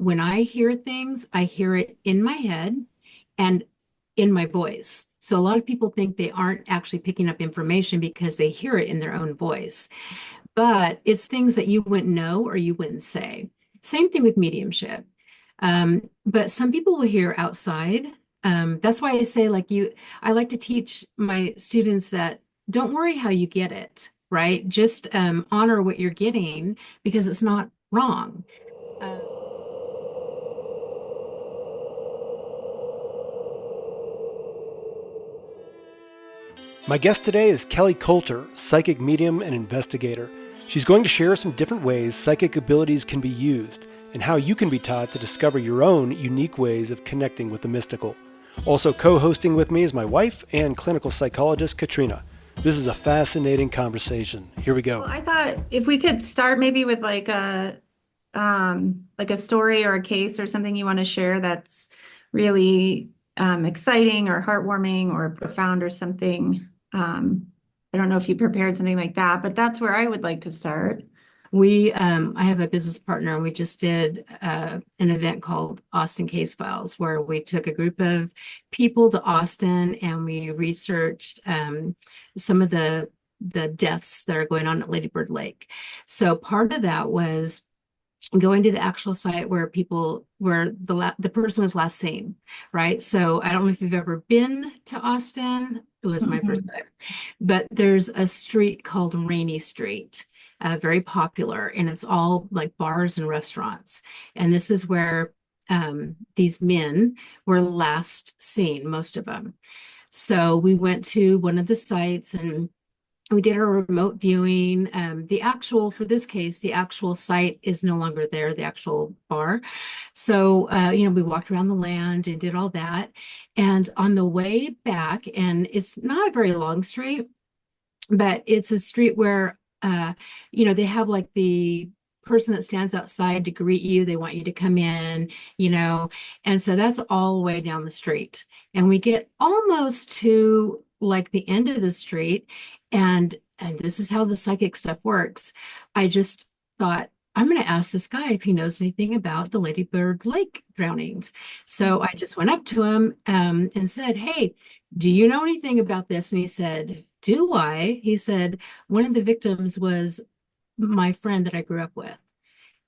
when I hear things, I hear it in my head and in my voice. So a lot of people think they aren't actually picking up information because they hear it in their own voice. But it's things that you wouldn't know or you wouldn't say. Same thing with mediumship. But some people will hear outside. That's why I say, like you, I like to teach my students that don't worry how you get it, right? Just honor what you're getting because it's not wrong. Uh, My guest today is Kelly Coulter, psychic medium and investigator. She's going to share some different ways psychic abilities can be used and how you can be taught to discover your own unique ways of connecting with the mystical. Also co-hosting with me is my wife and clinical psychologist, Katrina. This is a fascinating conversation. Here we go. Well, I thought if we could start maybe with like a story or a case or something you want to share that's really exciting or heartwarming or profound or something. I don't know if you prepared something like that, but that's where I would like to start. I have a business partner. We just did an event called Austin Case Files, where we took a group of people to Austin and we researched some of the deaths that are going on at Lady Bird Lake. So part of that was going to the actual site where the person was last seen, right? So I don't know if you've ever been to Austin. It was my first time, but there's a street called Rainy Street, very popular, and it's all like bars and restaurants. And this is where these men were last seen, most of them. So we went to one of the sites and we did a remote viewing. For this case, the actual site is no longer there, the actual bar. So, we walked around the land and did all that. And on the way back, and it's not a very long street, but it's a street where, they have like the person that stands outside to greet you. They want you to come in, and so that's all the way down the street. And we get almost to like the end of the street, and this is how the psychic stuff works. I just thought, I'm going to ask this guy if he knows anything about the Lady Bird Lake drownings. So I just went up to him and said, "Hey, do you know anything about this?" And he said, "Do I?" He said, "One of the victims was my friend that I grew up with."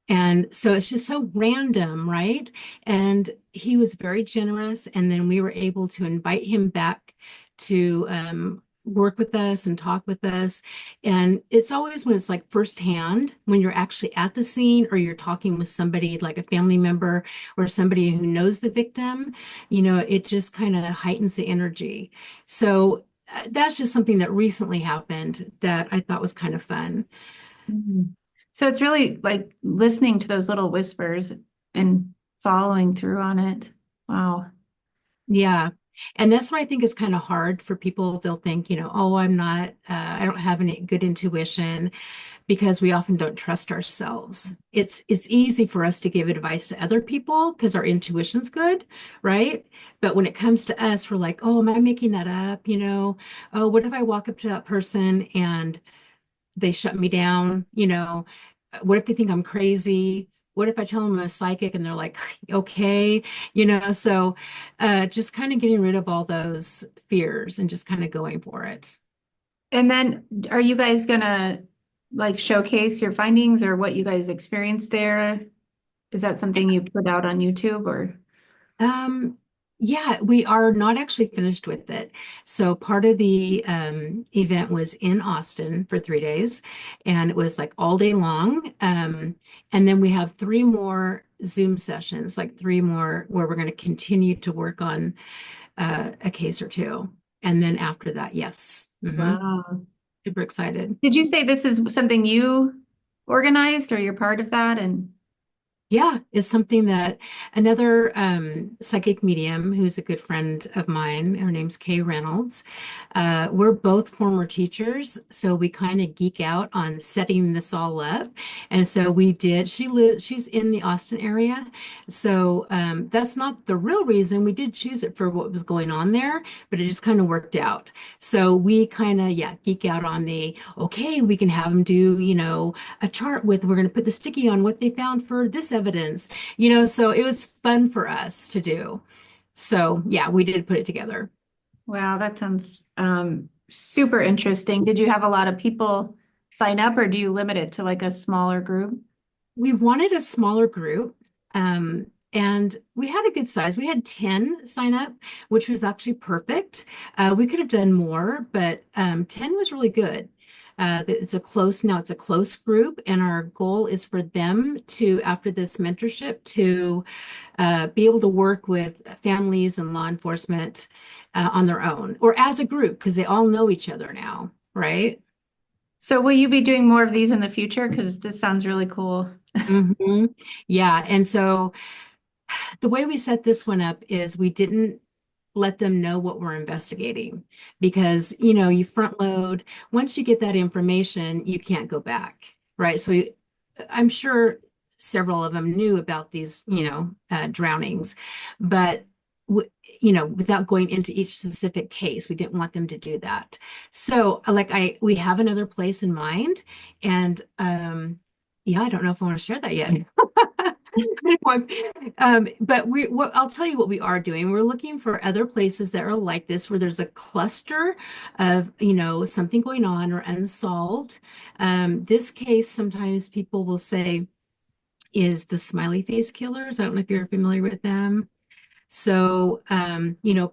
And so it's just so random, right? And he was very generous. And then we were able to invite him back to work with us and talk with us. And it's always when it's like firsthand, when you're actually at the scene or you're talking with somebody like a family member or somebody who knows the victim, it just kind of heightens the energy. So that's just something that recently happened that I thought was kind of fun. Mhm. So it's really like listening to those little whispers and following through on it. Wow. Yeah. And that's what I think is kind of hard for people. They'll think, oh, I don't have any good intuition because we often don't trust ourselves. It's easy for us to give advice to other people because our intuition's good, right? But when it comes to us, we're like, oh, am I making that up? Oh, what if I walk up to that person and they shut me down? What if they think I'm crazy? What if I tell them I'm a psychic and they're like, okay, so just kind of getting rid of all those fears and just kind of going for it. And then are you guys gonna like showcase your findings or what you guys experienced there? Is that something you put out on YouTube or? Um, yeah, we are not actually finished with it. So part of the event was in Austin for 3 days, and it was like all day long. And then we have three more Zoom sessions, like three more where we're going to continue to work on a case or two. And then after that, yes. Wow. Super excited. Did you say this is something you organized or you're part of that? And Yeah, it's something that another psychic medium who's a good friend of mine, her name's Kay Reynolds. We're both former teachers, so we kind of geek out on setting this all up. And so we did. She's in the Austin area, so that's not the real reason. We did choose it for what was going on there, but it just kind of worked out. So we kind of, yeah, geek out on okay, we can have them do, a chart with, we're going to put the sticky on what they found for this evidence, so it was fun for us to do. So yeah, we did put it together. Wow, that sounds super interesting. Did you have a lot of people sign up, or do you limit it to like a smaller group? We wanted a smaller group, and we had a good size. We had 10 sign up, which was actually perfect. We could have done more, but 10 was really good. It's a close group, and our goal is for them to, after this mentorship, to be able to work with families and law enforcement on their own or as a group, because they all know each other now, right? So will you be doing more of these in the future? Because this sounds really cool. hmm Yeah. And so the way we set this one up is we didn't let them know what we're investigating because, you front load. Once you get that information, you can't go back, right? So I'm sure several of them knew about these, drownings, but without going into each specific case, we didn't want them to do that. So, we have another place in mind, and yeah, I don't know if I want to share that yet. But I'll tell you what we are doing. We're looking for other places that are like this, where there's a cluster of, something going on or unsolved. This case, sometimes people will say, is the smiley face killers. I don't know if you're familiar with them. So,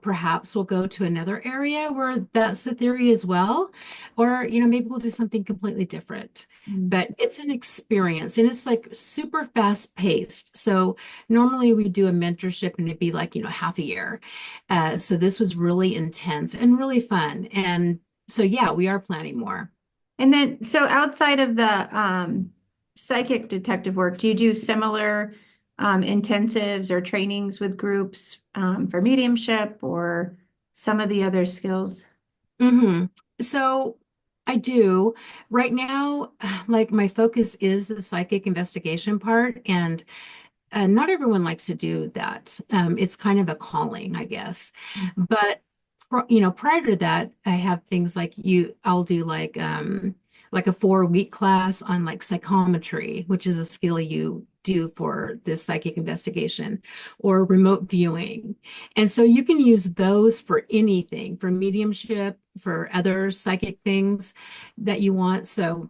perhaps we'll go to another area where that's the theory as well. Or, maybe we'll do something completely different. But it's an experience and it's like super fast paced. So normally we do a mentorship and it'd be like, half a year. So this was really intense and really fun. And so, yeah, we are planning more. And then, so outside of the psychic detective work, do you do similar intensives or trainings with groups for mediumship or some of the other skills? So I do. Right now, like my focus is the psychic investigation part, and not everyone likes to do that. It's kind of a calling, I guess. But prior to that, I have things I'll do like a 4-week class on like psychometry, which is a skill you do for this psychic investigation, or remote viewing. And so you can use those for anything, for mediumship, for other psychic things that you want. So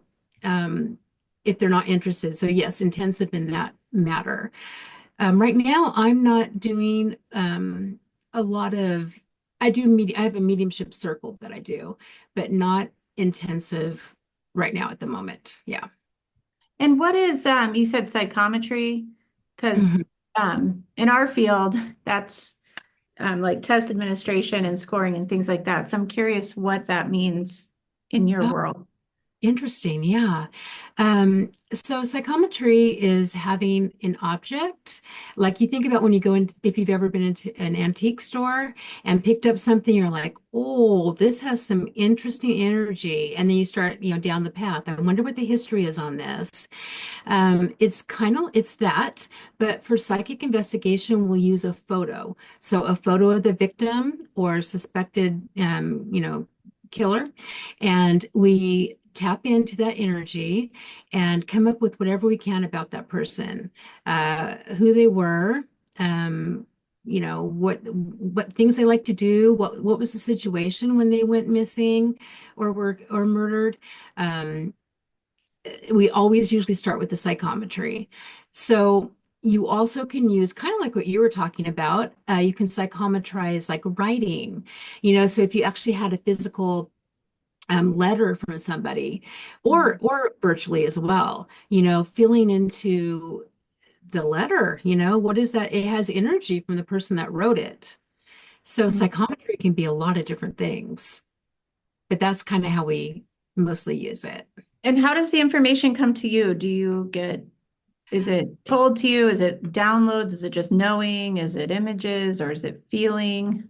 if they're not interested, so yes, intensive in that matter. Right now, I'm not doing a lot of, I have a mediumship circle that I do, but not intensive right now at the moment. Yeah. And what is, you said psychometry? Because Mhm. in our field, that's like test administration and scoring and things like that. So I'm curious what that means in your Oh, world. interesting. Yeah. So psychometry is having an object, like you think about when you go in, if you've ever been into an antique store and picked up something, you're like, oh, this has some interesting energy. And then you start, down the path. I wonder what the history is on this. It's that, but for psychic investigation, we'll use a photo. So a photo of the victim or suspected, killer, and we tap into that energy and come up with whatever we can about that person, who they were, what things they like to do, what was the situation when they went missing or murdered. We always usually start with the psychometry. So you also can use kind of like what you were talking about. You can psychometrize like writing, so if you actually had a physical letter from somebody or virtually as well, feeling into the letter, what is that? It has energy from the person that wrote it. So psychometry can be a lot of different things, but that's kind of how we mostly use it. And how does the information come to you? Is it told to you? Is it downloads? Is it just knowing? Is it images or is it feeling?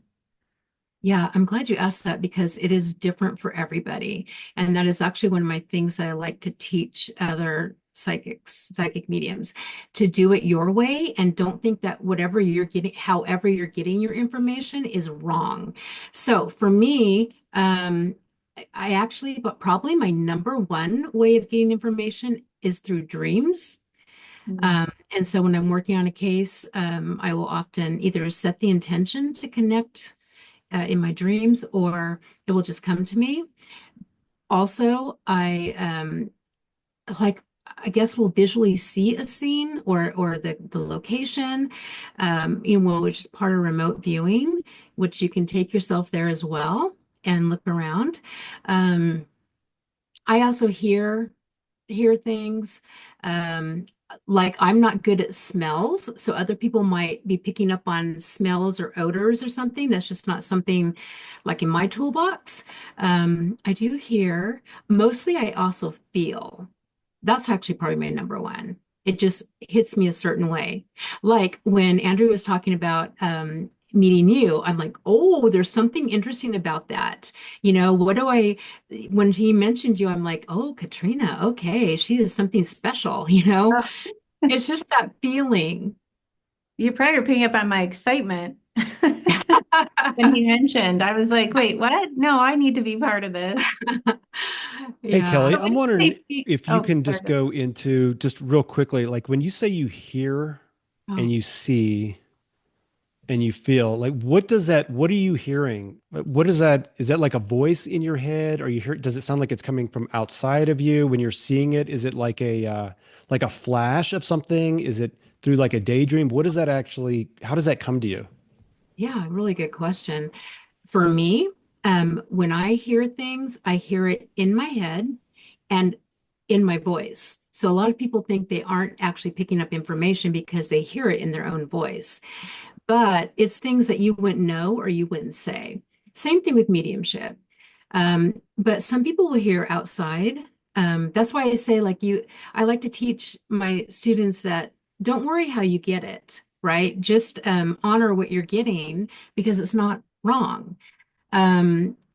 Yeah, I'm glad you asked that because it is different for everybody. And that is actually one of my things that I like to teach other psychic mediums, to do it your way and don't think that however you're getting your information is wrong. So for me, but probably my number one way of getting information is through dreams. Mm. And so when I'm working on a case, I will often either set the intention to connect in my dreams, or it will just come to me. Also, like I guess we'll visually see a scene or the location, which is part of remote viewing, which you can take yourself there as well and look around. Um, I also hear things. Um, like I'm not good at smells, so other people might be picking up on smells or odors or something. That's just not something like in my toolbox. I do hear. Mostly I also feel. That's actually probably my number one. It just hits me a certain way. Like when Andrew was talking about meeting you, I'm like, oh, there's something interesting about that. What do when he mentioned you, I'm like, oh, Katrina, okay, she is something special, Oh, It's just that feeling. you probably were picking up on my excitement when he mentioned. I was like, wait, what? No, I need to be part of this. Hey, Yeah. Kelly, But I'm when you wondering say, if you oh, can sorry. just go into just real quickly, like when you say you hear Oh, and you see and you feel, like what are you hearing? What is that like a voice in your head? Or does it sound like it's coming from outside of you when you're seeing it? Is it like a flash of something? Is it through like a daydream? How does that come to you? yeah, really good question. For me, when I hear things, I hear it in my head and in my voice. So a lot of people think they aren't actually picking up information because they hear it in their own voice. But it's things that you wouldn't know or you wouldn't say. Same thing with mediumship. But some people will hear outside. That's why I say, I like to teach my students that don't worry how you get it, right? Just honor what you're getting because it's not wrong.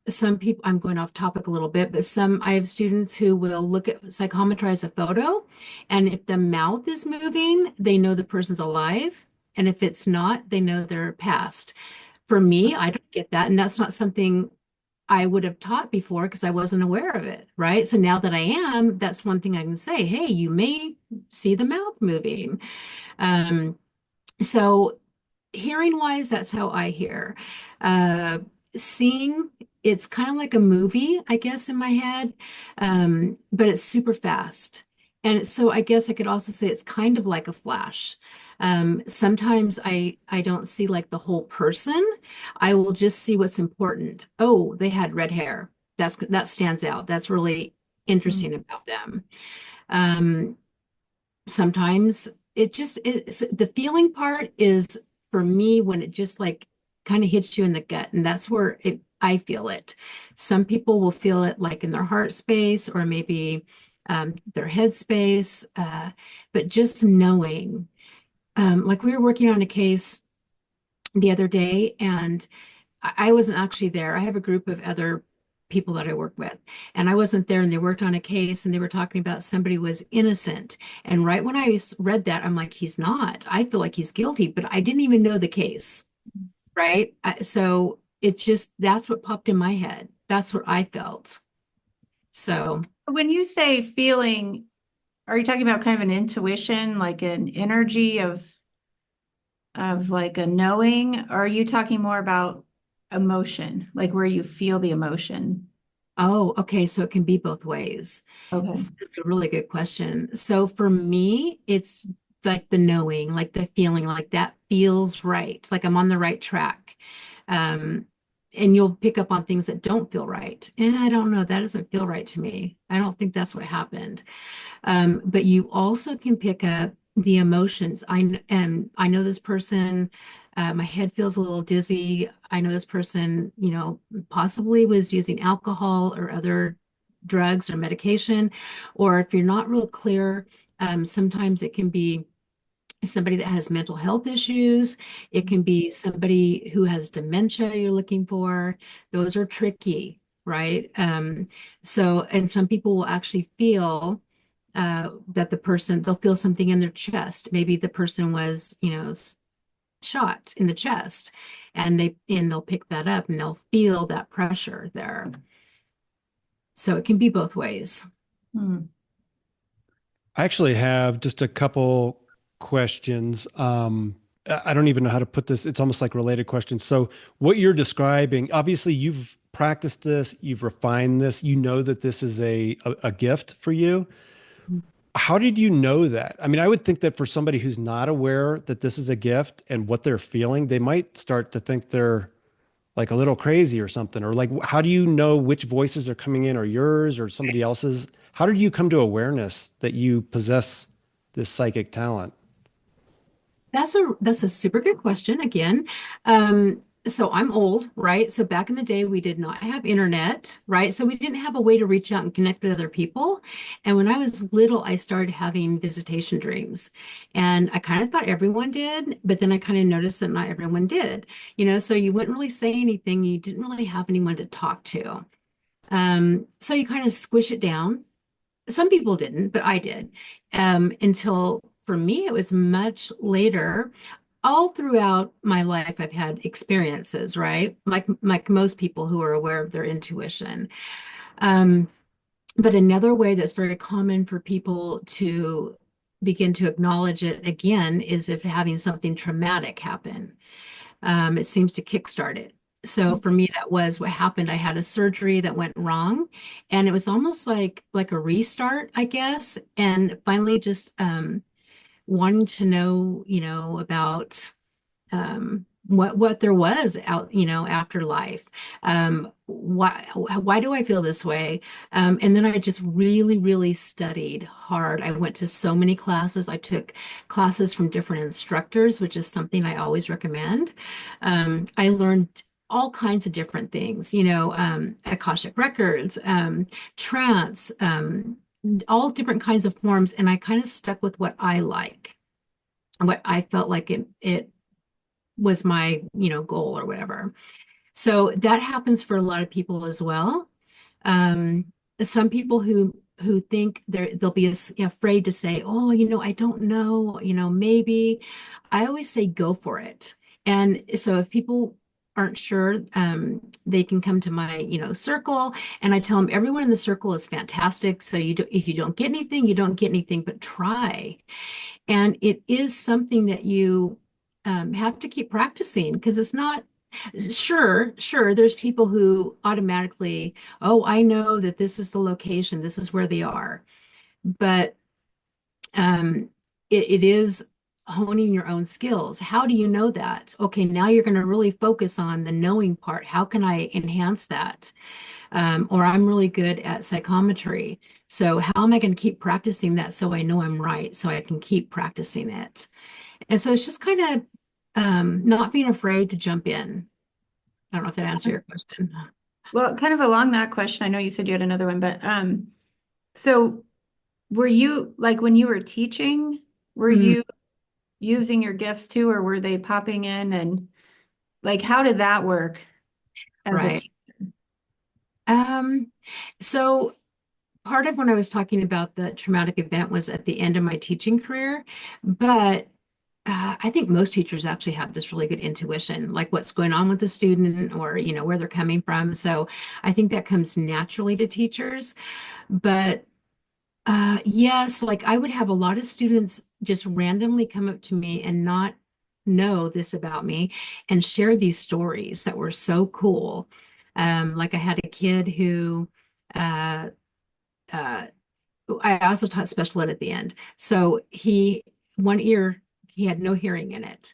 Some people, I'm going off topic a little bit, but I have students who will psychometrize a photo, and if the mouth is moving, they know the person's alive. And if it's not, they know they're passed. For me, I don't get that. And that's not something I would have taught before because I wasn't aware of it, right? So now that I am, that's one thing I can say, hey, you may see the mouth moving. Um, so hearing wise, that's how I hear. Uh, Seeing, it's kind of like a movie, I guess, in my head, but it's super fast. And so I guess I could also say it's kind of like a flash. Sometimes I don't see like the whole person. I will just see what's important. Oh, they had red hair. That stands out. That's really Mm. interesting about them. Um, Sometimes the feeling part is for me when it just like kind of hits you in the gut, and that's where I feel it. Some people will feel it like in their heart space or maybe their head space, but just knowing, like we were working on a case the other day, and I wasn't actually there. I have a group of other people that I work with, and I wasn't there. And they worked on a case, and they were talking about somebody was innocent. And right when I read that, I'm like, he's not. I feel like he's guilty, but I didn't even know the case, right? So it just that's what popped in my head. That's what I felt. So, When you say feeling, are you talking about kind of an intuition, like an energy of like a knowing? Or are you talking more about emotion, like where you feel the emotion? oh, okay. So it can be both ways. Okay. That's a really good question. So for me, it's like the knowing, like the feeling, like that feels right, like I'm on the right track. Um, and you'll pick up on things that don't feel right. And I don't know, that doesn't feel right to me. I don't think that's what happened. But you also can pick up the emotions. And I know this person, my head feels a little dizzy. I know this person, possibly was using alcohol or other drugs or medication. Or if you're not real clear, sometimes it can be somebody that has mental health issues. It can be somebody who has dementia you're looking for. Those are tricky, right? And some people will actually feel that they'll feel something in their chest. Maybe the person was, shot in the chest, and they'll pick that up and they'll feel that pressure there. So it can be both ways. Hmm. I actually have just a couple questions. I don't even know how to put this. It's almost like related questions. So what you're describing, obviously you've practiced this, you've refined this, you know that this is a gift for you. How did you know that? I mean, I would think that for somebody who's not aware that this is a gift and what they're feeling, they might start to think they're like a little crazy or something. Or like, how do you know which voices are coming in, or yours or somebody else's? How did you come to awareness that you possess this psychic talent? That's a super good question again. So I'm old, right? So back in the day, we did not have internet, right? So we didn't have a way to reach out and connect with other people. And when I was little, I started having visitation dreams. And I kind of thought everyone did, but then I kind of noticed that not everyone did. So you wouldn't really say anything. You didn't really have anyone to talk to. So you kind of squish it down. Some people didn't, but I did. Until for me, it was much later. All throughout my life, I've had experiences, right? Like most people who are aware of their intuition. Um, but another way that's very common for people to begin to acknowledge it again is if having something traumatic happen. It seems to kickstart it. So for me, that was what happened. I had a surgery that went wrong, and it was almost like a restart, I guess. And finally, just wanting to know, about what there was out, after life. Why do I feel this way? And then I just really, really studied hard. I went to so many classes. I took classes from different instructors, which is something I always recommend. I learned all kinds of different things, Akashic records, trance, all different kinds of forms. And I kind of stuck with what I like, what I felt like it was my, goal or whatever. So that happens for a lot of people as well. Um, some people who think they'll be afraid to say, oh, I don't know, maybe. I always say go for it. And so if people aren't sure, they can come to my, circle, and I tell them everyone in the circle is fantastic. So if you don't get anything, you don't get anything, but try. And it is something that you have to keep practicing, because it's not sure, there's people who automatically, oh, I know that this is the location, this is where they are. But um, it is honing your own skills. How do you know that? Okay, now you're going to really focus on the knowing part. How can I enhance that? Or I'm really good at psychometry. So how am I going to keep practicing that so I know I'm right, so I can keep practicing it? And so it's just kind of not being afraid to jump in. I don't know if that answers your question. Well, kind of along that question, I know you said you had another one, but so were you like when you were teaching, were you using your gifts too, or were they popping in, and like how did that work as a Right. teacher? So part of when I was talking about the traumatic event was at the end of my teaching career, but I think most teachers actually have this really good intuition, like what's going on with the student, or, where they're coming from. So I think that comes naturally to teachers. But yes, like I would have a lot of students just randomly come up to me and not know this about me and share these stories that were so cool. Like I had a kid who uh, uh, I also taught special ed at the end. So one ear, he had no hearing in it.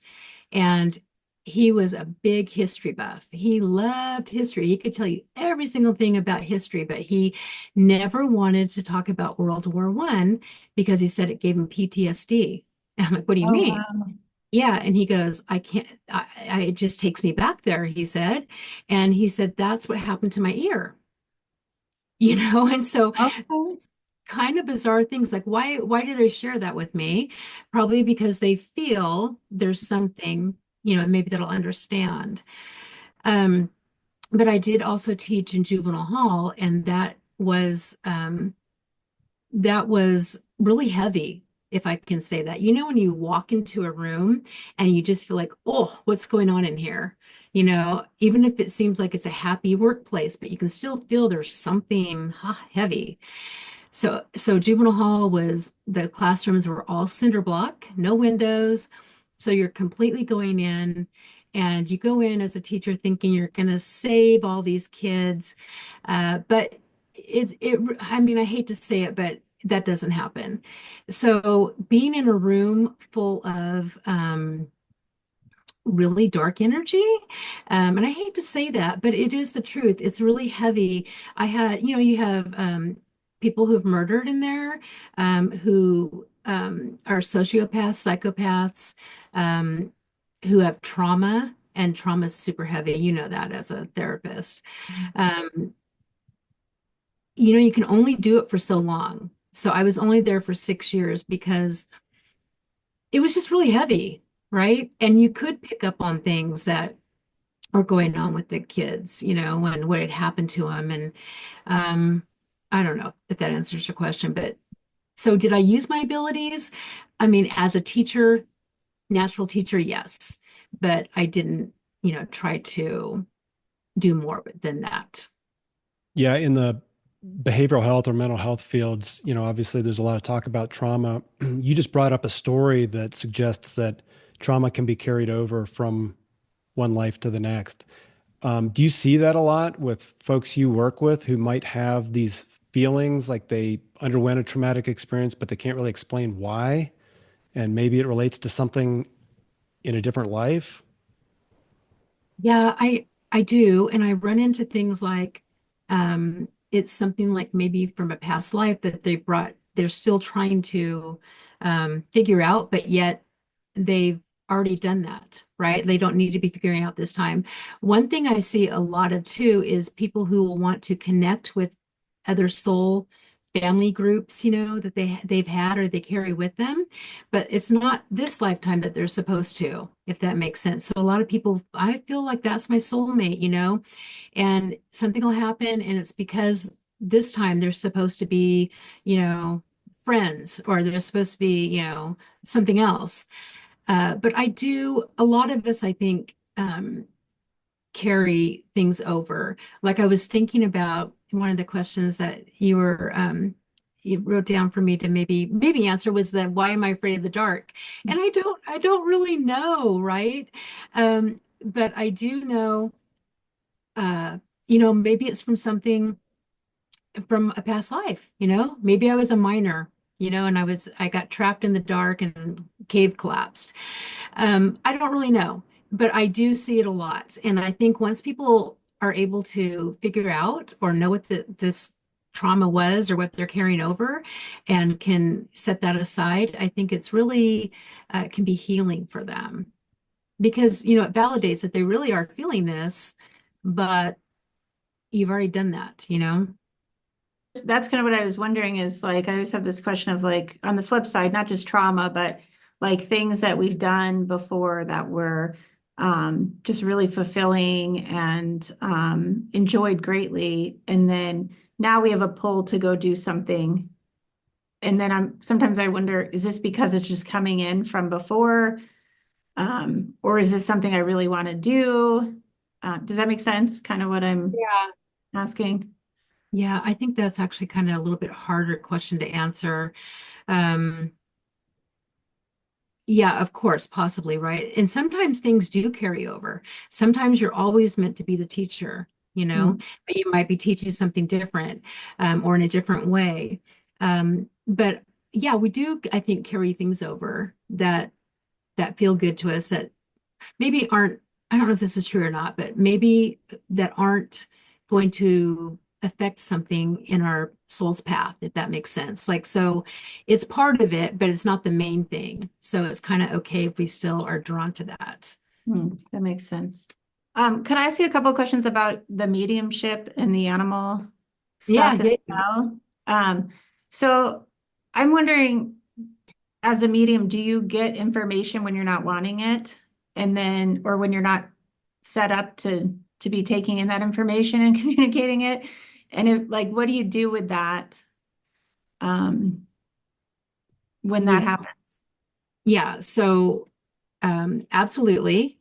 And he was a big history buff. He loved history. He could tell you every single thing about history, but he never wanted to talk about World War I because he said it gave him PTSD. And I'm like, what do you Oh, mean? wow. Yeah. And he goes, I can't, it just takes me back there, he said. And he said, that's what happened to my ear. And so Okay. it's kind of bizarre things, like why do they share that with me? Probably because they feel there's something, maybe that'll understand. Um, but I did also teach in juvenile hall, and that was really heavy, if I can say that. When you walk into a room and you just feel like, oh, what's going on in here? Even if it seems like it's a happy workplace, but you can still feel there's something heavy. So juvenile hall was, the classrooms were all cinder block, no windows. So you're completely going in, and you go in as a teacher thinking you're going to save all these kids. But I mean, I hate to say it, but that doesn't happen. So being in a room full of really dark energy. And I hate to say that, but it is the truth. It's really heavy. I had, you have people who've murdered in there, who are sociopaths, psychopaths, um, who have trauma, and trauma is super heavy. You know that as a therapist. Um, you can only do it for so long. So I was only there for 6 years because it was just really heavy, right? And you could pick up on things that are going on with the kids, and what had happened to them. And um, I don't know if that answers your question, but so did I use my abilities? I mean, as a teacher, natural teacher, yes, but I didn't, try to do more than that. Yeah, in the behavioral health or mental health fields, obviously there's a lot of talk about trauma. You just brought up a story that suggests that trauma can be carried over from one life to the next. Do you see that a lot with folks you work with who might have these feelings like they underwent a traumatic experience, but they can't really explain why? And maybe it relates to something in a different life? Yeah, I do, and I run into things like it's something like maybe from a past life that they're still trying to figure out, but yet they've already done that, right? They don't need to be figuring out this time. One thing I see a lot of too is people who will want to connect with other soul family groups, that they've had or they carry with them, but it's not this lifetime that they're supposed to, if that makes sense. So a lot of people, I feel like that's my soulmate, and something will happen, and it's because this time they're supposed to be, friends, or they're supposed to be, something else. But a lot of us, I think, carry things over. Like I was thinking about one of the questions that you wrote down for me to maybe answer was that why am I afraid of the dark? And I don't really know, right? But I do know, maybe it's from something from a past life, maybe I was a miner, and I got trapped in the dark and cave collapsed. I don't really know, but I do see it a lot. And I think once people are able to figure out or know what this trauma was or what they're carrying over and can set that aside, I think it's really can be healing for them because, it validates that they really are feeling this, but you've already done that. That's kind of what I was wondering is like, I always have this question of like, on the flip side, not just trauma, but like things that we've done before that were just really fulfilling and enjoyed greatly. And then now we have a pull to go do something. And then sometimes I wonder, is this because it's just coming in from before? Or is this something I really want to do? Does that make sense? Kind of what I'm Yeah. asking. Yeah, I think that's actually kind of a little bit harder question to answer. Um, Yeah, of course, possibly, right? And sometimes things do carry over. Sometimes you're always meant to be the teacher, Mm. but you might be teaching something different, or in a different way. But yeah, we do, I think, carry things over that feel good to us that maybe aren't, I don't know if this is true or not, but maybe that aren't going to affect something in our soul's path, if that makes sense. Like, so it's part of it, but it's not the main thing. So it's kind of okay if we still are drawn to that. That makes sense. Can I ask you a couple of questions about the mediumship and the animal Yeah, stuff as yeah. well? So I'm wondering, as a medium, do you get information when you're not wanting it? And then, or when you're not set up to be taking in that information and communicating it? And like, what do you do with that um, when that Yeah. happens? Yeah. So absolutely,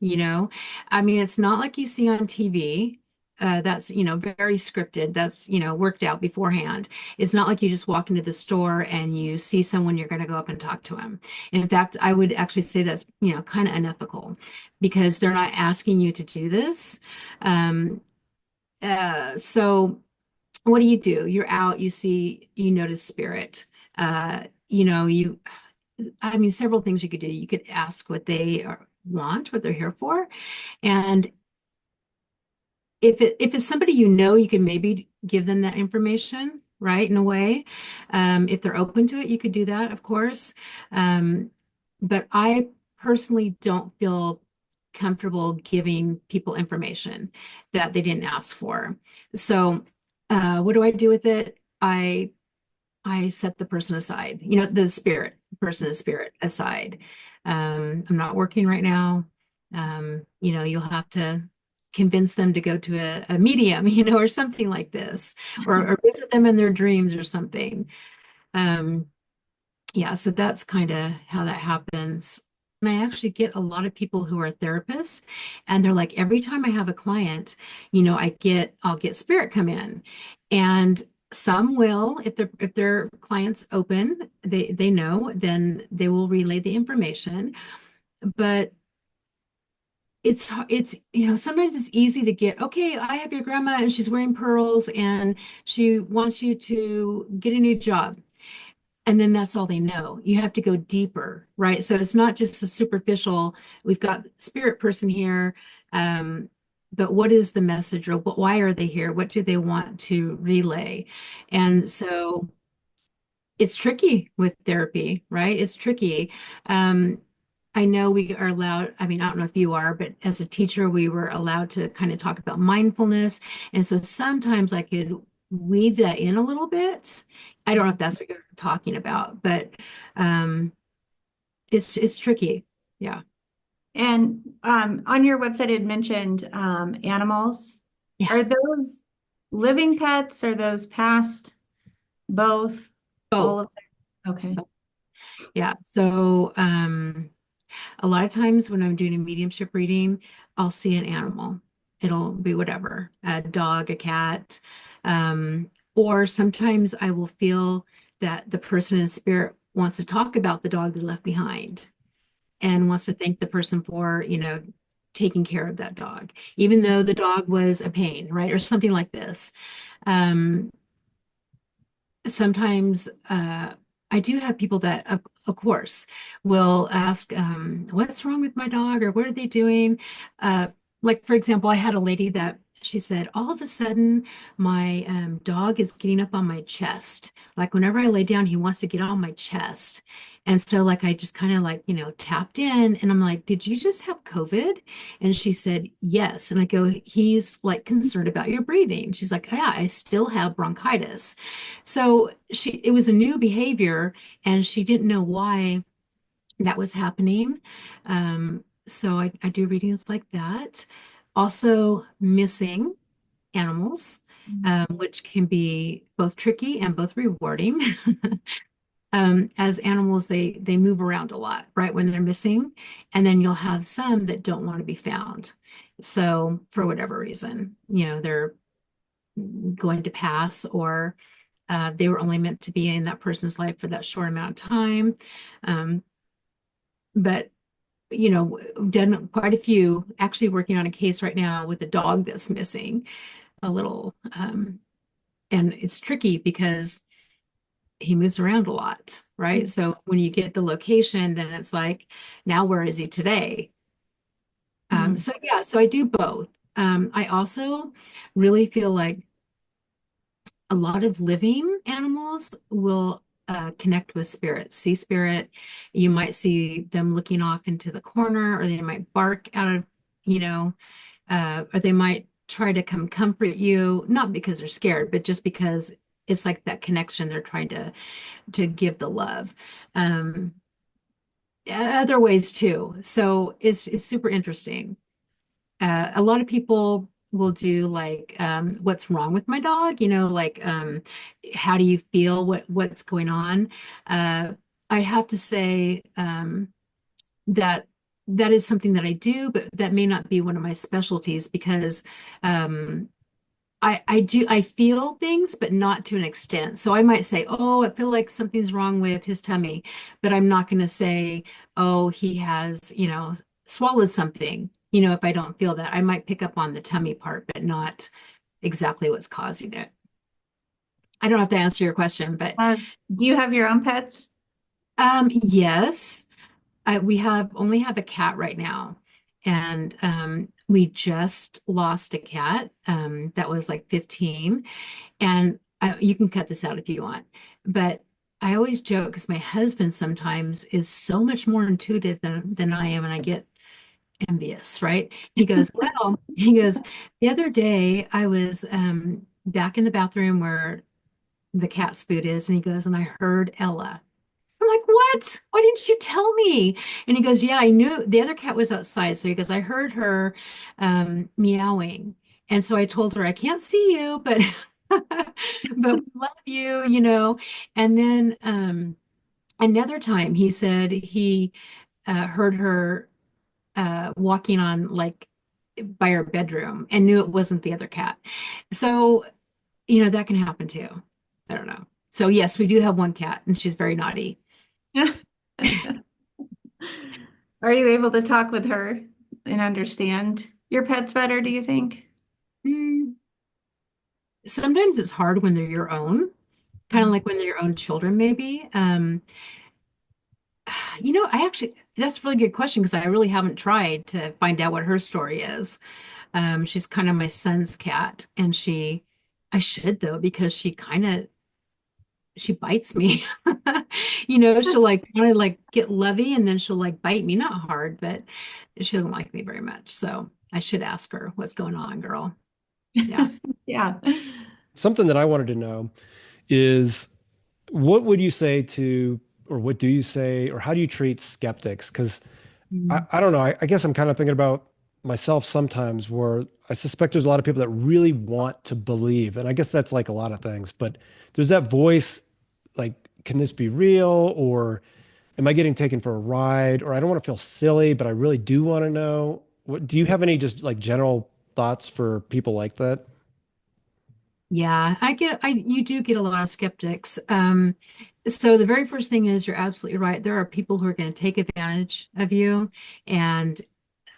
I mean, it's not like you see on TV. that's, very scripted. That's, worked out beforehand. It's not like you just walk into the store and you see someone, you're going to go up and talk to them. In fact, I would actually say that's, kind of unethical because they're not asking you to do this. Um, so what do? You're out, you notice spirit. I mean, several things you could do. You could ask what they want, what they're here for. And if it's somebody you can maybe give them that information, right? In a way. If they're open to it, you could do that, of course. But I personally don't feel comfortable giving people information that they didn't ask for. So, what do I do with it? I set the person aside, the spirit aside. I'm not working right now. You'll have to convince them to go to a medium, or something like this, or visit them in their dreams or something. Yeah, so that's kind of how that happens. And I actually get a lot of people who are therapists, and they're like, every time I have a client, I'll get spirit come in. And some will, if their client's open, they know, then they will relay the information. But it's sometimes it's easy to get, okay, I have your grandma and she's wearing pearls and she wants you to get a new job. And then that's all they know. You have to go deeper, right? So it's not just a superficial, we've got spirit person here, but what is the message, or why are they here? What do they want to relay? And so it's tricky with therapy, right? It's tricky. I know we are allowed, I mean, I don't know if you are, but as a teacher, we were allowed to kind of talk about mindfulness. And so sometimes I could weave that in a little bit. I don't know if that's what you're talking about, but it's tricky. Yeah. And on your website, it mentioned animals. Yeah. Are those living pets? Are those past? Both? All Oh, of them? Okay. yeah. So a lot of times when I'm doing a mediumship reading, I'll see an animal. It'll be whatever, a dog, a cat. Or sometimes I will feel that the person in spirit wants to talk about the dog they left behind and wants to thank the person for, taking care of that dog, even though the dog was a pain, right? Or something like this. Um, Sometimes I do have people that, of course, will ask, what's wrong with my dog, or what are they doing? Like, for example, I had a lady that she said, all of a sudden, my dog is getting up on my chest. Like, whenever I lay down, he wants to get on my chest. And so, like, I just kind of like, tapped in, and I'm like, did you just have COVID? And she said, yes. And I go, he's like concerned about your breathing. She's like, yeah, I still have bronchitis. So it was a new behavior, and she didn't know why that was happening. So I do readings like that. Also, missing animals, which can be both tricky and both rewarding. As animals, they move around a lot, right? When they're missing, and then you'll have some that don't want to be found. So for whatever reason, they're going to pass, or they were only meant to be in that person's life for that short amount of time. But done quite a few, actually working on a case right now with a dog that's missing a little. And it's tricky because he moves around a lot, right? So when you get the location, then it's like, now where is he today? So yeah, so I do both. I also really feel like a lot of living animals will connect with spirit, see spirit. You might see them looking off into the corner, or they might bark out of, or they might try to come comfort you, not because they're scared, but just because it's like that connection they're trying to give the love. Other ways too. So it's super interesting. A lot of people will do like, what's wrong with my dog? Like, how do you feel? What's going on? I have to say, that that is something that I do, but that may not be one of my specialties because, I feel things, but not to an extent. So I might say, oh, I feel like something's wrong with his tummy, but I'm not going to say, oh, he has, swallowed something. If I don't feel that, I might pick up on the tummy part, but not exactly what's causing it. I don't know if that answer your question, but Uh, do you have your own pets? yes, we only have a cat right now, and we just lost a cat that was like 15. And you can cut this out if you want, but I always joke because my husband sometimes is so much more intuitive than I am, and I get envious, right? He goes, well, he goes, the other day I was back in the bathroom where the cat's food is, and he goes, and I heard Ella. I'm like, what? Why didn't you tell me? And he goes, yeah, I knew the other cat was outside. So he goes, I heard her meowing. And so I told her, I can't see you, but but we love you. And then another time he said he heard her walking on like by her bedroom and knew it wasn't the other cat. So, that can happen too. I don't know. So yes, we do have one cat and she's very naughty. Are you able to talk with her and understand your pets better, do you think? Mm, Sometimes it's hard when they're your own, kind of like when they're your own children, maybe. I actually, that's a really good question because I really haven't tried to find out what her story is. She's kind of my son's cat, and I should though, because she bites me. She'll like want to like get lovey and then she'll like bite me, not hard, but she doesn't like me very much. So I should ask her what's going on, girl. Yeah. Yeah. Something that I wanted to know is what would you say to, or what do you say, or how do you treat skeptics? Because Mm. I don't know. I guess I'm kind of thinking about myself sometimes where I suspect there's a lot of people that really want to believe. And I guess that's like a lot of things, but there's that voice like, can this be real? Or am I getting taken for a ride? Or I don't want to feel silly, but I really do want to know. What do you have any just like general thoughts for people like that? Yeah, you do get a lot of skeptics. So the very first thing is you're absolutely right. There are people who are going to take advantage of you, and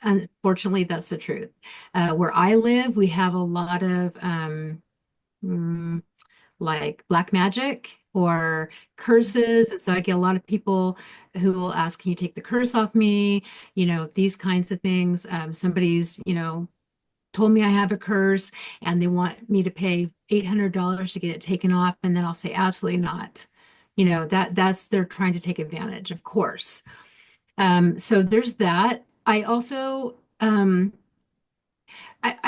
unfortunately, that's the truth. Where I live, we have a lot of mm, like black magic or curses, and so I get a lot of people who will ask, "Can you take the curse off me?" These kinds of things. Somebody's, told me I have a curse and they want me to pay $800 to get it taken off. And then I'll say, absolutely not. They're trying to take advantage, of course. So there's that. I also, I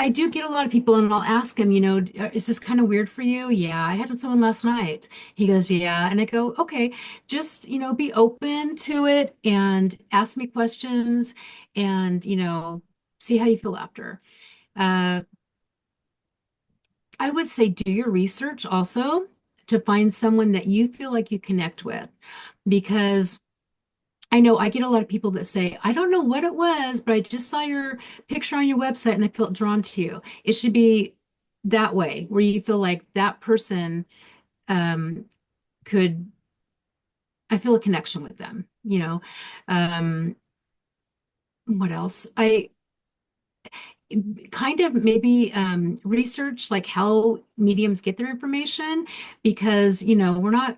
do get a lot of people and I'll ask them, is this kind of weird for you? Yeah, I had with someone last night. He goes, yeah. And I go, okay, just, be open to it and ask me questions and, see how you feel after. Uh, I would say do your research also to find someone that you feel like you connect with. Because I know I get a lot of people that say, I don't know what it was, but I just saw your picture on your website and I felt drawn to you. It should be that way, where you feel like that person um, could, I feel a connection with them. Um, what else? I kind of maybe research like how mediums get their information because we're not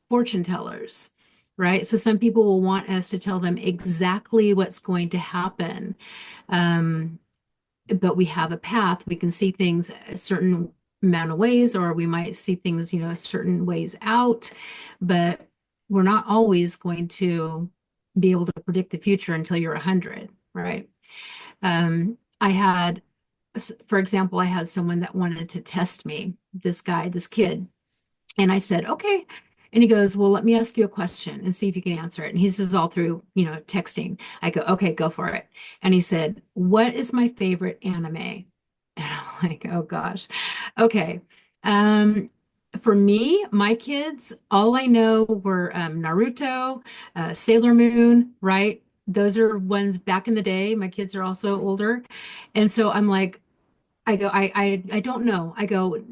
fortune tellers, right? So some people will want us to tell them exactly what's going to happen, um, but we have a path. We can see things a certain amount of ways, or we might see things certain ways out, but we're not always going to be able to predict the future until you're 100, right? I had, for example, I had someone that wanted to test me, this kid. And I said, okay. And he goes, well, let me ask you a question and see if you can answer it. And he says all through, texting. I go, okay, go for it. And he said, what is my favorite anime? And I'm like, oh gosh. Okay. Um, for me, my kids, all I know were Naruto, Sailor Moon, right? Those are ones back in the day. My kids are also older. And so I'm like, I go, I don't know. I go,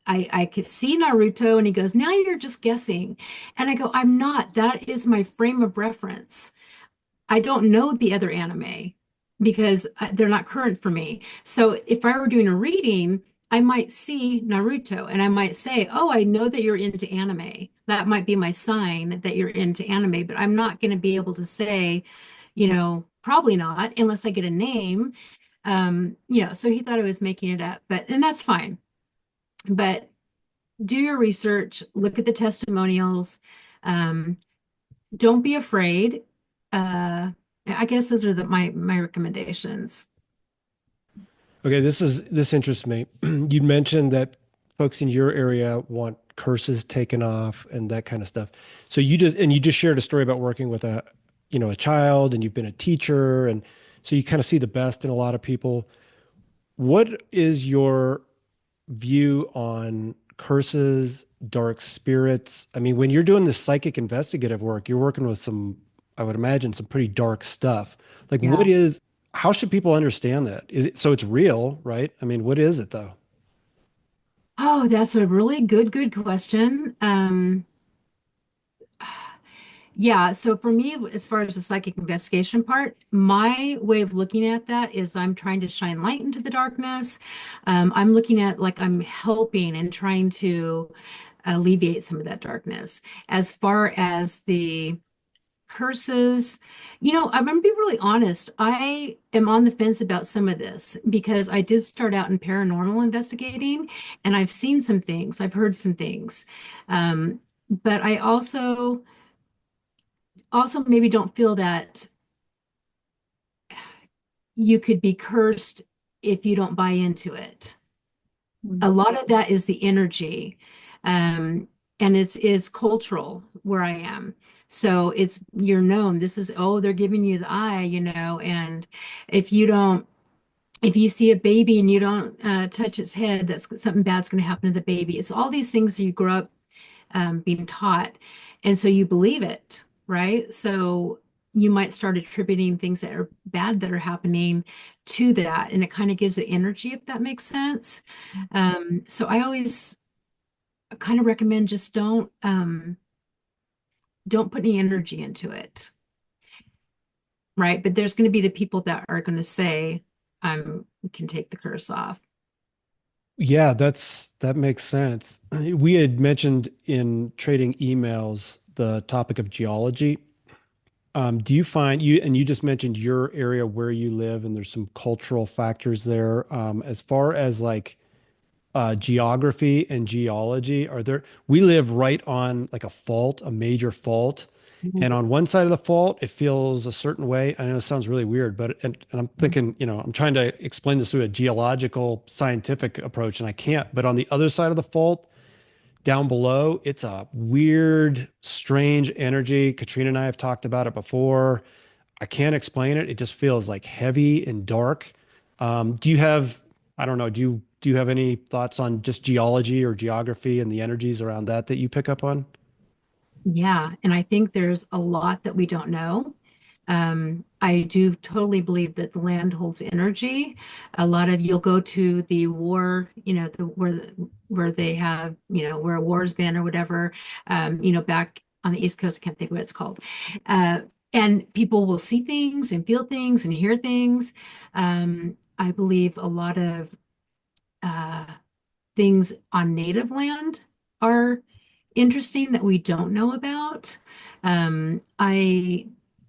I could see Naruto, and he goes, now you're just guessing. And I go, I'm not. That is my frame of reference. I don't know the other anime because they're not current for me. So if I were doing a reading, I might see Naruto and I might say, oh, I know that you're into anime. That might be my sign that you're into anime, but I'm not going to be able to say, probably not unless I get a name. So he thought I was making it up, and that's fine. But do your research, look at the testimonials. Um, don't be afraid. I guess those are my recommendations. Okay, this interests me. You mentioned that folks in your area want curses taken off and that kind of stuff. So you just shared a story about working with a child, and you've been a teacher, and so you kind of see the best in a lot of people. What is your view on curses, dark spirits? I mean, when you're doing this psychic investigative work, you're working with I would imagine, some pretty dark stuff. Like, Yeah. how should people understand that? Is it, so it's real, right? I mean, what is it though? Oh, that's a really good question. Yeah, so for me, as far as the psychic investigation part, my way of looking at that is I'm trying to shine light into the darkness. I'm looking at like I'm helping and trying to alleviate some of that darkness. As far as the curses, I'm gonna be really honest. I am on the fence about some of this because I did start out in paranormal investigating and I've seen some things, I've heard some things. But I also maybe don't feel that you could be cursed if you don't buy into it. A lot of that is the energy. And it's cultural where I am. So you're known. This is, oh, they're giving you the eye, and if you don't, if you see a baby and you don't touch its head, that's something bad's going to happen to the baby. It's all these things you grow up being taught. And so you believe it, right? So you might start attributing things that are bad that are happening to that. And it kind of gives it energy, if that makes sense. So I always kind of recommend just don't put any energy into it, right? But there's going to be the people that are going to say, can take the curse off. Yeah, that makes sense. We had mentioned in trading emails the topic of geology. Do you find you just mentioned your area where you live, and there's some cultural factors there. As far as like geography and geology, we live right on like a fault, a major fault. And on one side of the fault, it feels a certain way. I know it sounds really weird, but and I'm thinking, I'm trying to explain this through a geological scientific approach, and I can't. But on the other side of the fault, down below, it's a weird, strange energy. Katrina and I have talked about it before. I can't explain it. It just feels like heavy and dark. Do you have, I don't know, do you have any thoughts on just geology or geography and the energies around that you pick up on? Yeah, and I think there's a lot that we don't know. I do totally believe that the land holds energy. A lot of you'll go to the war, where they have, where a war's been or whatever, back on the East Coast, I can't think what it's called. And people will see things and feel things and hear things. I believe a lot of uh, things on native land are interesting that we don't know about.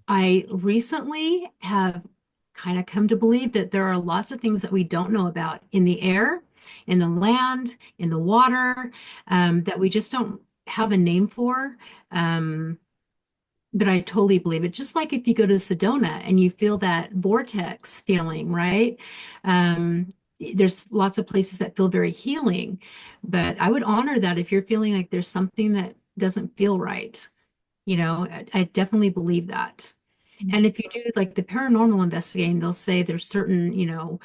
I recently have kind of come to believe that there are lots of things that we don't know about in the air, in the land, in the water, that we just don't have a name for. But I totally believe it. Just like if you go to Sedona and you feel that vortex feeling, right? There's lots of places that feel very healing, but I would honor that if you're feeling like there's something that doesn't feel right. I definitely believe that. And if you do like the paranormal investigating, they'll say there's certain,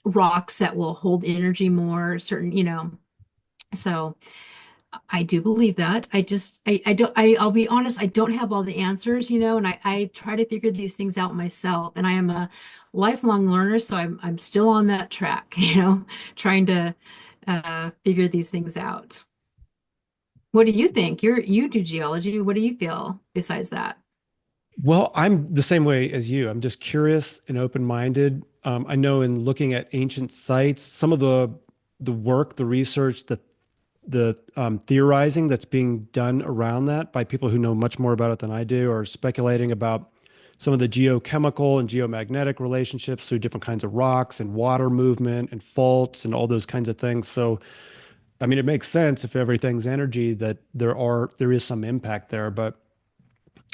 rocks that will hold energy more, certain, so I do believe that. I'll be honest, I don't have all the answers, and I try to figure these things out myself. And I am a lifelong learner, so I'm still on that track, trying to figure these things out. What do you think? You do geology. What do you feel besides that? Well, I'm the same way as you. I'm just curious and open-minded. I know in looking at ancient sites, some of the work, the research, the theorizing that's being done around that by people who know much more about it than I do, or speculating about some of the geochemical and geomagnetic relationships through different kinds of rocks and water movement and faults and all those kinds of things. So, I mean, it makes sense if everything's energy that there is some impact there, but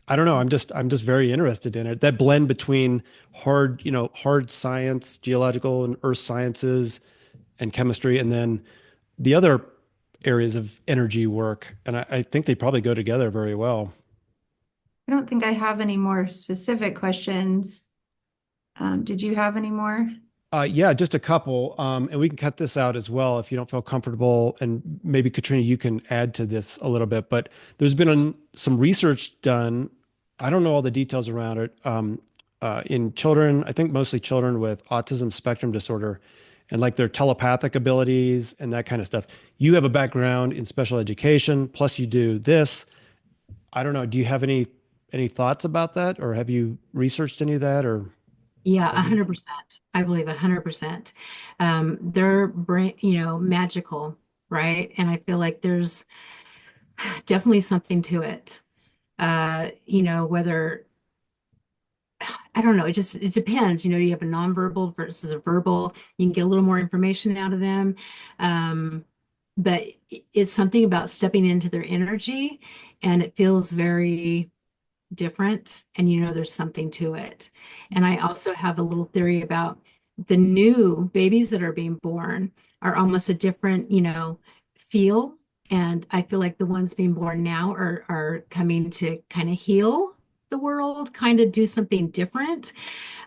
I don't know. I'm just very interested in it. That blend between hard science, geological and earth sciences and chemistry, and then the other areas of energy work. And I think they probably go together very well. I don't think I have any more specific questions. Did you have any more? Yeah, just a couple. And we can cut this out as well if you don't feel comfortable. And maybe Katrina, you can add to this a little bit. But there's been some research done. I don't know all the details around it. In children, I think mostly children with autism spectrum disorder and like their telepathic abilities and that kind of stuff. You have a background in special education, plus you do this. I don't know. Do you have any thoughts about that, or have you researched any of that, or Yeah, have you? 100%. I believe 100%. They're brain, magical, right? And I feel like there's definitely something to it. Whether I don't know, it depends. You have a nonverbal versus a verbal. You can get a little more information out of them. But it's something about stepping into their energy, and it feels very different, and there's something to it. And I also have a little theory about the new babies that are being born are almost a different, feel. And I feel like the ones being born now are coming to kind of heal the world, kind of do something different.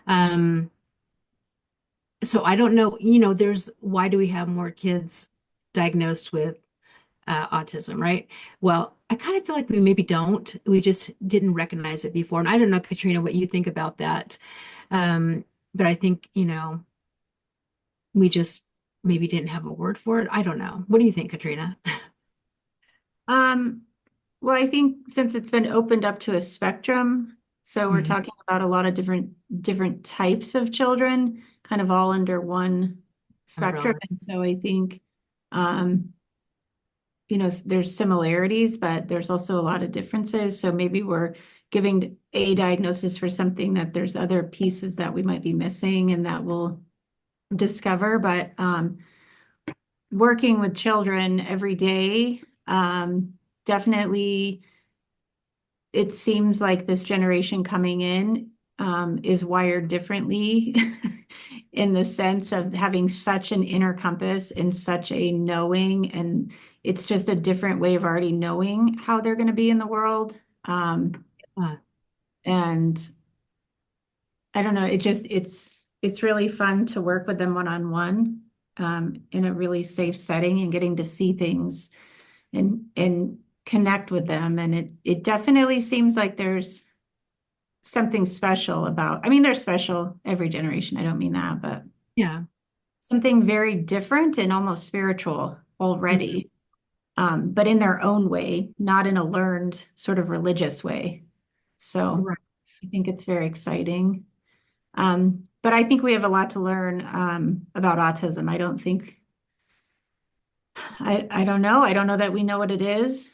Um, so I don't know, there's why do we have more kids diagnosed with autism, right? Well, I kind of feel like we maybe don't. We just didn't recognize it before. And I don't know, Katrina, what you think about that. Um, but I think, we just maybe didn't have a word for it. I don't know. What do you think, Katrina? Um, well, I think since it's been opened up to a spectrum, so we're Mhm. talking about a lot of different types of children, kind of all under one spectrum. Umbrella. And so I think um, there's similarities, but there's also a lot of differences. So maybe we're giving a diagnosis for something that there's other pieces that we might be missing and that we'll discover. But working with children every day, definitely it seems like this generation coming in is wired differently in the sense of having such an inner compass and such a knowing, and it's just a different way of already knowing how they're going to be in the world. Uh, And I don't know, it's really fun to work with them one-on-one in a really safe setting and getting to see things and connect with them. And it definitely seems like there's something special about, I mean, they're special every generation. I don't mean that, but yeah. something very different and almost spiritual Mhm. already, but in their own way, not in a learned sort of religious way. So Right. I think it's very exciting. But I think we have a lot to learn about autism. I don't know. I don't know that we know what it is.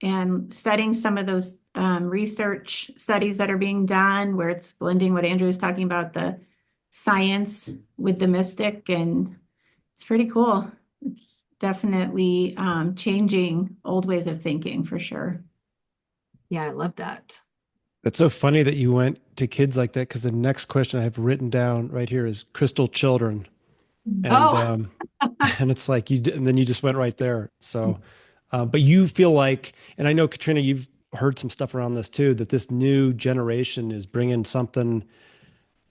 And studying some of those research studies that are being done, where it's blending what Andrew was talking about, the science with the mystic, and it's pretty cool. It's definitely changing old ways of thinking for sure. Yeah, I love that. That's so funny that you went to kids like that, because the next question I have written down right here is crystal children. And Oh, and it's like and then you just went right there. So, but you feel like, and I know Katrina, you've heard some stuff around this too, that this new generation is bringing something.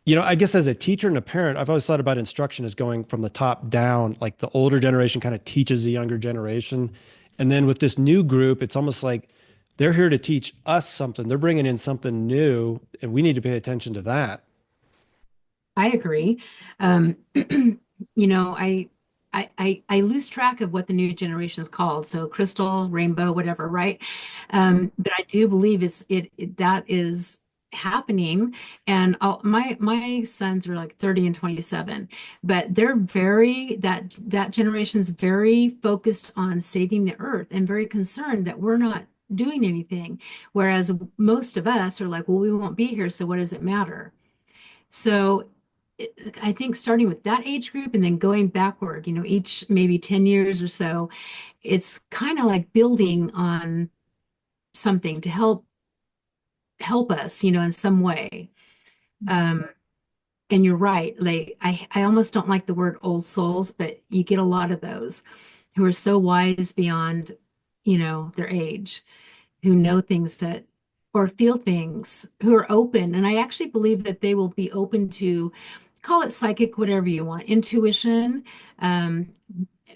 I guess as a teacher and a parent, I've always thought about instruction as going from the top down. Like the older generation kind of teaches the younger generation, And then with this new group, it's almost like they're here to teach us something. They're bringing in something new, and we need to pay attention to that. I agree. Um, you know, I lose track of what the new generation is called. So crystal, rainbow, whatever, right? But I do believe that is happening. And my sons are like 30 and 27, but they're that generation's very focused on saving the earth and very concerned that we're not doing anything. Whereas most of us are like, well, we won't be here, so what does it matter? So I think starting with that age group and then going backward, each maybe 10 years or so, it's kind of like building on something to help us, in some way. Um, and you're right. Like I almost don't like the word old souls, but you get a lot of those who are so wise beyond, their age, who know things that or feel things, who are open. And I actually believe that they will be open to call it psychic, whatever you want, intuition, um,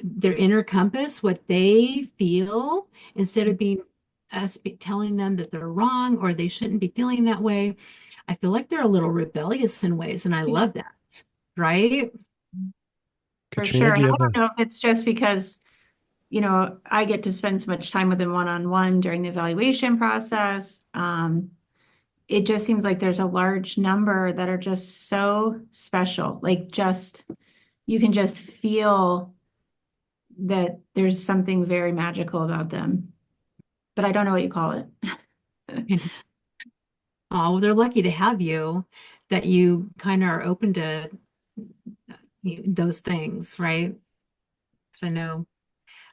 their inner compass, what they feel, instead of being us telling them that they're wrong or they shouldn't be feeling that way. I feel like they're a little rebellious in ways, and I love that, right? For Katrina, sure. do And you I have don't know if it's just because, I get to spend so much time with them one-on-one during the evaluation process. It just seems like there's a large number that are just so special. Like you can just feel that there's something very magical about them, but I don't know what you call it. Oh, they're lucky to have you, that you kind of are open to those things, right? Because I know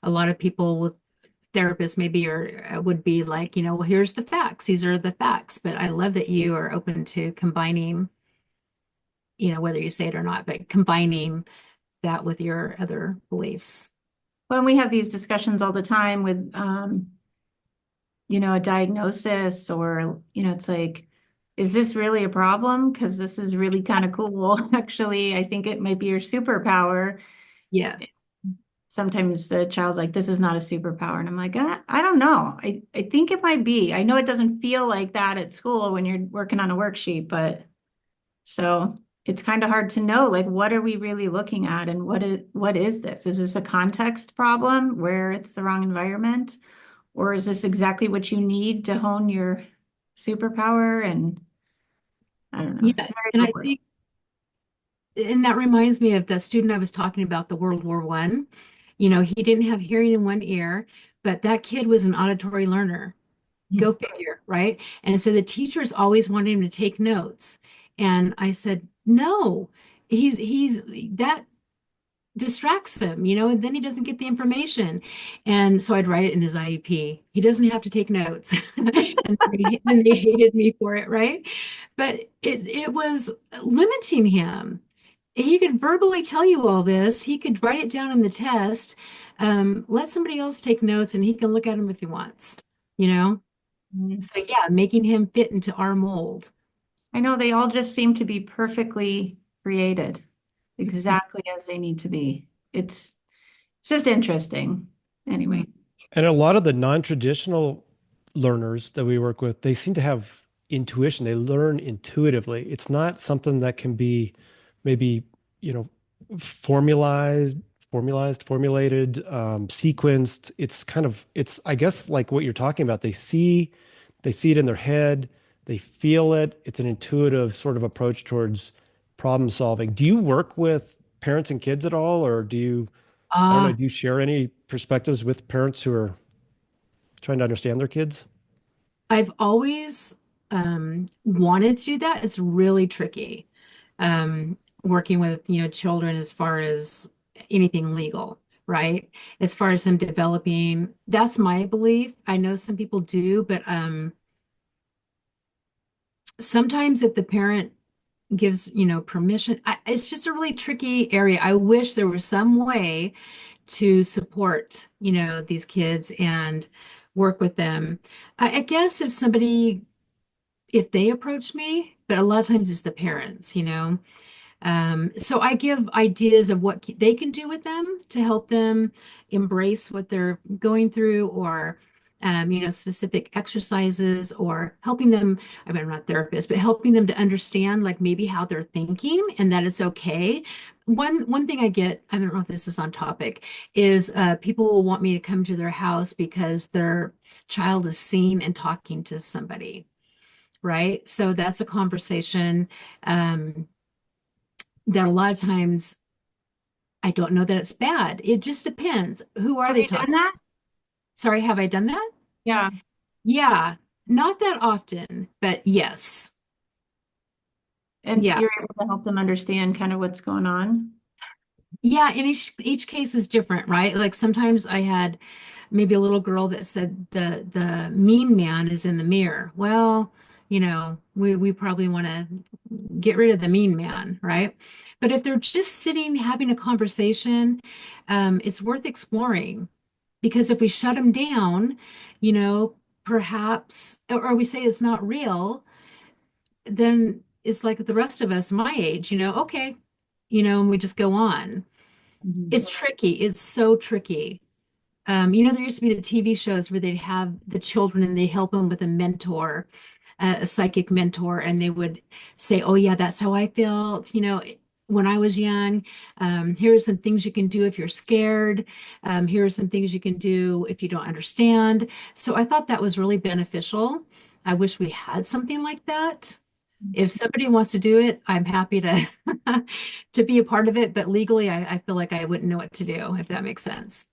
a lot of people with therapists maybe would be like, well, here's the facts. These are the facts. But I love that you are open to combining, whether you say it or not, but combining that with your other beliefs. Well, we have these discussions all the time with, a diagnosis or, it's like, is this really a problem? Because this is really kind of cool. Actually, I think it might be your superpower. Yeah. Sometimes the child's like, this is not a superpower. And I'm like, I don't know. I think it might be. I know it doesn't feel like that at school when you're working on a worksheet, but so it's kind of hard to know, like, what are we really looking at and what is this? Is this a context problem where it's the wrong environment? Or is this exactly what you need to hone your superpower? And I don't know. It's Yeah. very And I awkward. think, and that reminds me of the student I was talking about, the World War One. He didn't have hearing in one ear, but that kid was an auditory learner. Go figure, right? And so the teachers always wanted him to take notes. And I said, no, he's that distracts him, and then he doesn't get the information. And so I'd write it in his IEP. He doesn't have to take notes. And they hated me for it, right? But it was limiting him. He could verbally tell you all this. He could write it down in the test. Let somebody else take notes and he can look at them if he wants, you know? Mhm. So yeah, making him fit into our mold. I know they all just seem to be perfectly created, exactly as they need to be. It's just interesting. Mm. Anyway. And a lot of the non-traditional learners that we work with, they seem to have intuition. They learn intuitively. It's not something that can be maybe, you know, formulated, sequenced. It's kind of, it's, I guess, like what you're talking about. They see it in their head, they feel it. It's an intuitive sort of approach towards problem solving. Do you work with parents and kids at all, or I don't know, Ah, do you share any perspectives with parents who are trying to understand their kids? I've always wanted to do that. It's really tricky. Working with, children as far as anything legal, right? As far as them developing, that's my belief. I know some people do, but sometimes if the parent gives, permission, it's just a really tricky area. I wish there was some way to support, these kids and work with them. I guess if they approach me, but a lot of times it's the parents, So I give ideas of what they can do with them to help them embrace what they're going through, or specific exercises, or helping them. I mean, I'm not a therapist, but helping them to understand like maybe how they're thinking and that it's okay. One thing I get, I don't know if this is on topic, is people will want me to come to their house because their child is seeing and talking to somebody, right? So that's a conversation. That a lot of times I don't know that it's bad. It just depends. Who are Have they you done talking? that? Sorry, have I done that? Yeah. Yeah, not that often, but yes. And Yeah. you're able to help them understand kind of what's going on. Yeah, and each case is different, right? Like sometimes I had maybe a little girl that said the mean man is in the mirror. Well, we probably want to get rid of the mean man, right? But if they're just sitting having a conversation, it's worth exploring, because if we shut them down, you know, perhaps, or we say it's not real, then it's like the rest of us my age, okay, and we just go on. Mhm. It's tricky. It's so tricky. There used to be the TV shows where they'd have the children and they help them with a mentor, a psychic mentor, and they would say, "Oh yeah, that's how I felt, when I was young. Here are some things you can do if you're scared. Here are some things you can do if you don't understand." So I thought that was really beneficial. I wish we had something like that. If somebody wants to do it, I'm happy to to be a part of it, but legally, I feel like I wouldn't know what to do, if that makes sense.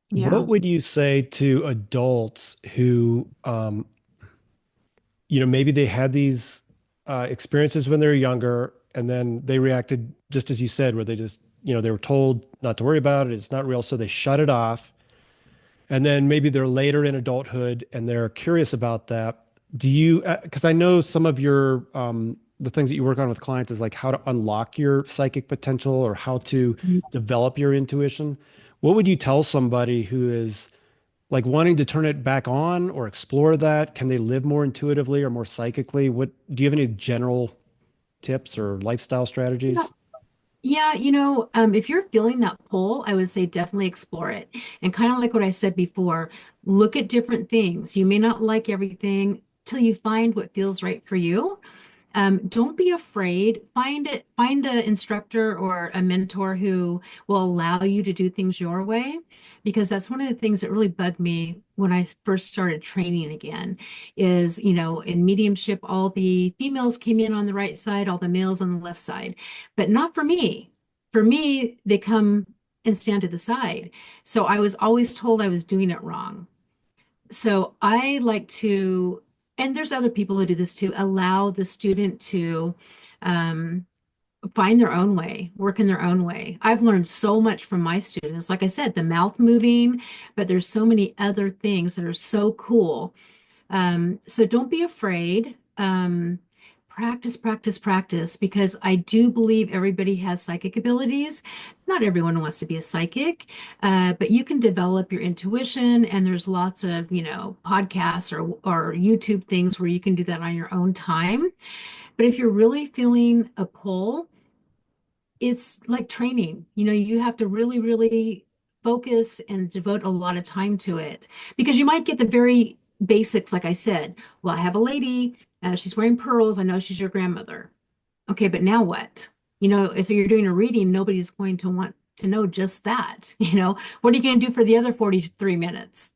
Yeah. What would you say to adults who, maybe they had these experiences when they were younger, and then they reacted just as you said, where they just, they were told not to worry about it, it's not real, so they shut it off. And then maybe they're later in adulthood and they're curious about that. Do you, because I know some of your, the things that you work on with clients is like how to unlock your psychic potential or how to develop your intuition. What would you tell somebody who is like wanting to turn it back on or explore that? Can they live more intuitively or more psychically? What do you have any general tips or lifestyle Yeah. strategies? Yeah, if you're feeling that pull, I would say definitely explore it. And kind of like what I said before, look at different things. You may not like everything till you find what feels right for you. Don't be afraid. Find an instructor or a mentor who will allow you to do things your way, because that's one of the things that really bugged me when I first started training again. Is, in mediumship, all the females came in on the right side, all the males on the left side, but not for me. For me, they come and stand to the side. So I was always told I was doing it wrong. So I like to, and there's other people who do this too, allow the student to um, find their own way, work in their own way. I've learned so much from my students. Like I said, the mouth moving, but there's so many other things that are so cool. So don't be afraid. Practice, practice, practice, because I do believe everybody has psychic abilities. Not everyone wants to be a psychic, but you can develop your intuition, and there's lots of, podcasts or YouTube things where you can do that on your own time. But if you're really feeling a pull, it's like training. You have to really, really focus and devote a lot of time to it, because you might get the very basics. Like I said, well, I have a lady, she's wearing pearls. I know she's your grandmother. Okay, but now what? If you're doing a reading, nobody's going to want to know just that. What are you going to do for the other 43 minutes?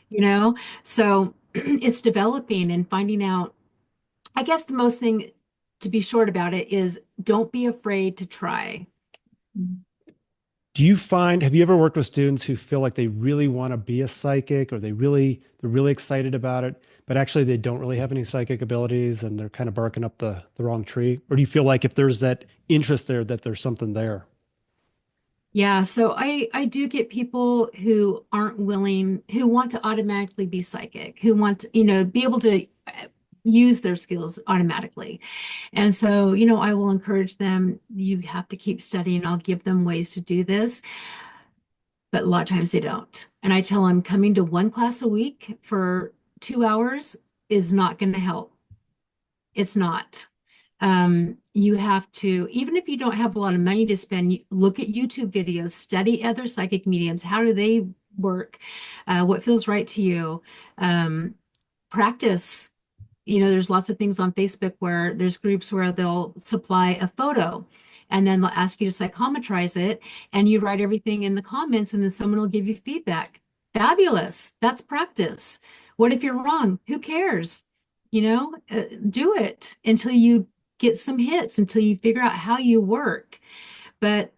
You know, so it's developing and finding out. I guess the most thing to be short about it is don't be afraid to try. Do you find, have you ever worked with students who feel like they really want to be a psychic or they're really excited about it, but actually they don't really have any psychic abilities and they're kind of barking up the wrong tree? Or do you feel like if there's that interest there, that there's something there? Yeah, so I do get people who aren't willing, who want to automatically be psychic, who want to, be able to use their skills automatically. And so, I will encourage them, you have to keep studying. I'll give them ways to do this, but a lot of times they don't. And I tell them coming to one class a week for 2 hours is not going to help. It's not. you have to, even if you don't have a lot of money to spend, look at YouTube videos, study other psychic mediums. How do they work? What feels right to you? Practice. There's lots of things on Facebook where there's groups where they'll supply a photo and then they'll ask you to psychometrize it, and you write everything in the comments and then someone will give you feedback. Fabulous. That's practice. What if you're wrong? Who cares? Do it until you get some hits, until you figure out how you work. But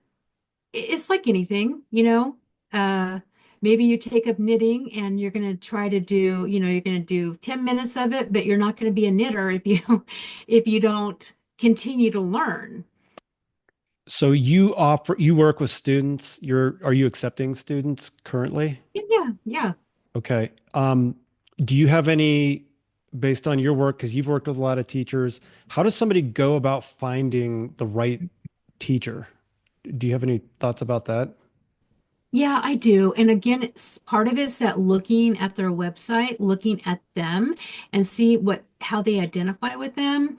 it's like anything, maybe you take up knitting and you're going to try to do, you're going to do 10 minutes of it, but you're not going to be a knitter if you don't continue to learn. So you work with students. Are you accepting students currently? Yeah. Okay. Do you have any, based on your work, because you've worked with a lot of teachers, how does somebody go about finding the right teacher? Do you have any thoughts about that? Yeah, I do. And again, part of it's that looking at their website, looking at them and see how they identify with them,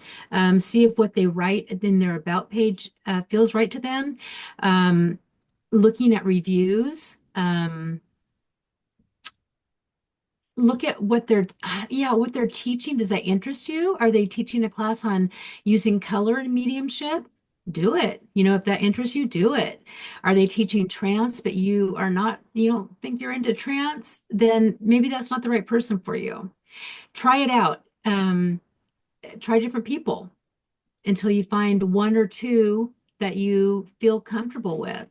see if what they write in their about page feels right to them. Looking at reviews, look at what they're teaching. Does that interest you? Are they teaching a class on using color and mediumship? Do it. If that interests you, do it. Are they teaching trance, but you don't think you're into trance? Then maybe that's not the right person for you. Try it out. Try different people until you find one or two that you feel comfortable with,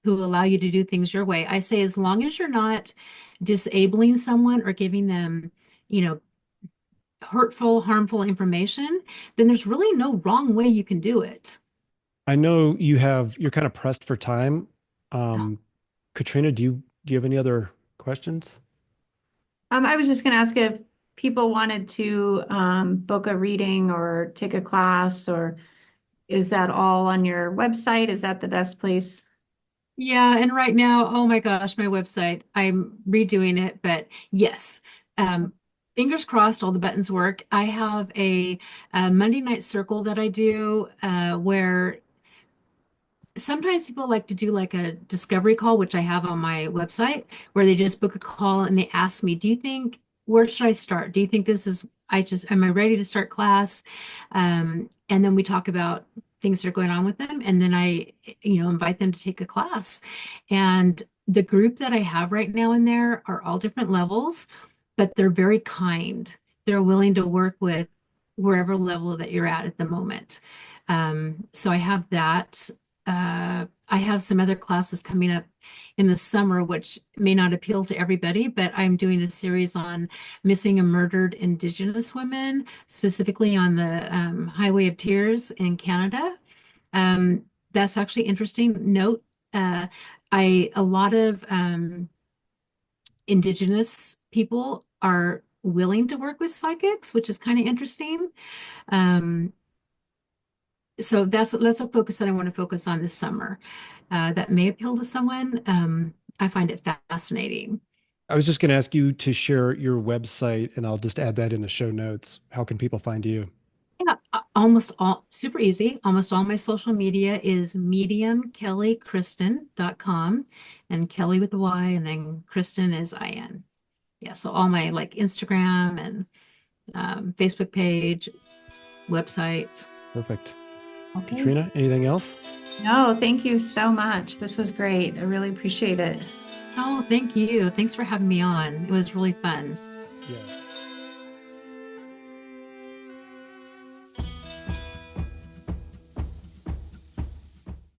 who allow you to do things your way. I say, as long as you're not disabling someone or giving them, hurtful, harmful information, then there's really no wrong way you can do it. I know you're kind of pressed for time. Katrina, do you have any other questions? I was just going to ask if people wanted to book a reading or take a class, or is that all on your website? Is that the best place? Yeah, and right now, oh my gosh, my website, I'm redoing it, but yes, fingers crossed, all the buttons work. I have a Monday night circle that I do where sometimes people like to do like a discovery call, which I have on my website, where they just book a call and they ask me, where should I start? Do you think am I ready to start class? And then we talk about things that are going on with them. And then I, invite them to take a class. And the group that I have right now in there are all different levels, but they're very kind. They're willing to work with wherever level that you're at the moment. So I have that. I have some other classes coming up in the summer, which may not appeal to everybody, but I'm doing a series on missing and murdered Indigenous women, specifically on the Highway of Tears in Canada. That's actually interesting. Note, a lot of Indigenous people are willing to work with psychics, which is kind of interesting. So that's a focus that I want to focus on this summer. That may appeal to someone. I find it fascinating. I was just going to ask you to share your website, and I'll just add that in the show notes. How can people find you? Yeah, almost all super easy. Almost all my social media is mediumkellykristen.com, and Kelly with the Y, and then Kristen is IN. Yeah, so all my like Instagram and Facebook page, website. Perfect. Okay. Katrina, anything else? No, thank you so much. This was great. I really appreciate it. Oh, thank you. Thanks for having me on. It was really fun. Yeah.